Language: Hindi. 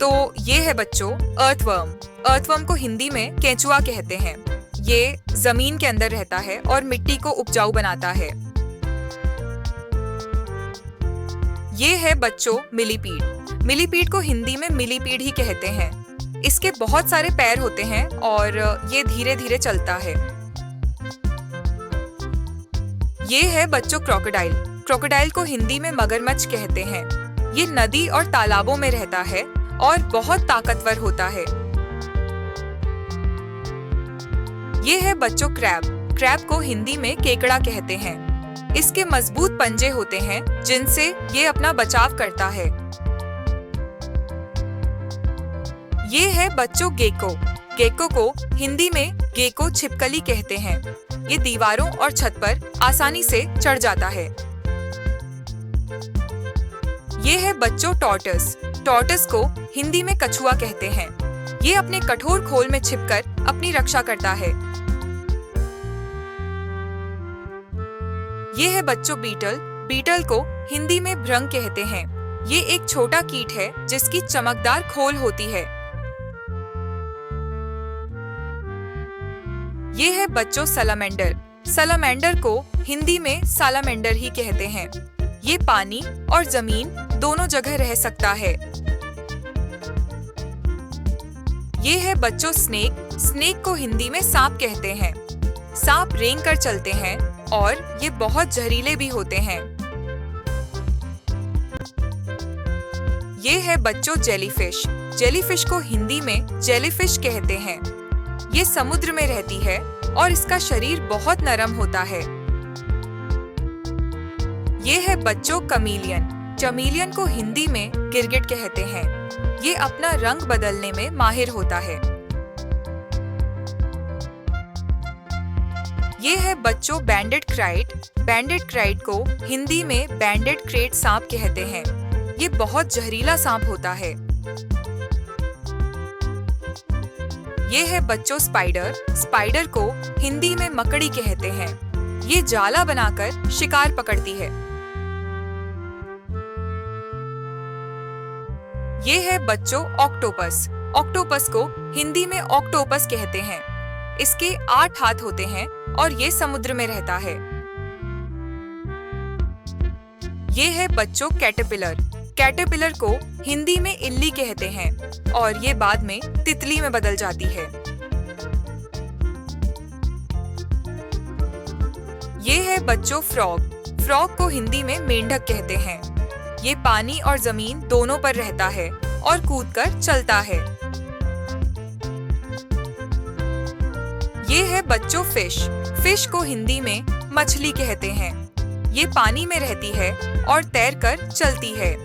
तो ये है बच्चों अर्थवर्म। अर्थवर्म को हिंदी में केंचुआ कहते हैं। ये जमीन के अंदर रहता है और मिट्टी को उपजाऊ बनाता है। ये है बच्चों मिलीपीड। मिलीपीड को हिंदी में मिलीपीड ही कहते हैं। इसके बहुत सारे पैर होते हैं और ये धीरे धीरे चलता है। ये है बच्चों क्रोकोडाइल। क्रोकोडाइल को हिंदी में मगरमच्छ कहते हैं। ये नदी और तालाबों में रहता है और बहुत ताकतवर होता है। ये है बच्चों क्रैब। क्रैब को हिंदी में केकड़ा कहते हैं। इसके मजबूत पंजे होते हैं जिनसे ये अपना बचाव करता है। ये है बच्चों गेको। गेको को हिंदी में गेको छिपकली कहते हैं। ये दीवारों और छत पर आसानी से चढ़ जाता है। ये है बच्चों टॉर्टस। टॉर्टस को हिंदी में कछुआ कहते हैं। ये अपने कठोर खोल में छिपकर अपनी रक्षा करता है। ये है बच्चों बीटल। बीटल को हिंदी में भृंग कहते हैं। ये एक छोटा कीट है जिसकी चमकदार खोल होती है। ये है बच्चों सलामेंडर। सलामेंडर को हिंदी में सालामेंडर ही कहते हैं। ये पानी और जमीन दोनों जगह रह सकता है। ये है बच्चों स्नेक। स्नेक को हिंदी में सांप कहते हैं। सांप रेंग कर चलते हैं और ये बहुत जहरीले भी होते हैं। ये है बच्चों जेलीफिश। जेलीफिश को हिंदी में जेलीफिश कहते हैं। ये समुद्र में रहती है और इसका शरीर बहुत नरम होता है। ये है बच्चों कमीलियन। चमीलियन को हिंदी में गिरगिट कहते हैं। ये अपना रंग बदलने में माहिर होता है। ये है बच्चों बैंडेड क्राइट। बैंडेड क्राइट को हिंदी में बैंडेड क्रेट सांप कहते हैं। ये बहुत जहरीला सांप होता है। ये है बच्चों स्पाइडर। स्पाइडर को हिंदी में मकड़ी कहते हैं। ये जाला बनाकर शिकार पकड़ती है। ये है बच्चों ऑक्टोपस। ऑक्टोपस को हिंदी में ऑक्टोपस कहते हैं। इसके 8 हाथ होते हैं और ये समुद्र में रहता है। ये है बच्चों कैटरपिलर। कैटरपिलर को हिंदी में इल्ली कहते हैं और ये बाद में तितली में बदल जाती है। ये है बच्चों फ्रॉग। फ्रॉग को हिंदी में मेंढक कहते हैं। ये पानी और जमीन दोनों पर रहता है और कूदकर चलता है। ये है बच्चों फिश। फिश को हिंदी में मछली कहते हैं। ये पानी में रहती है और तैरकर चलती है।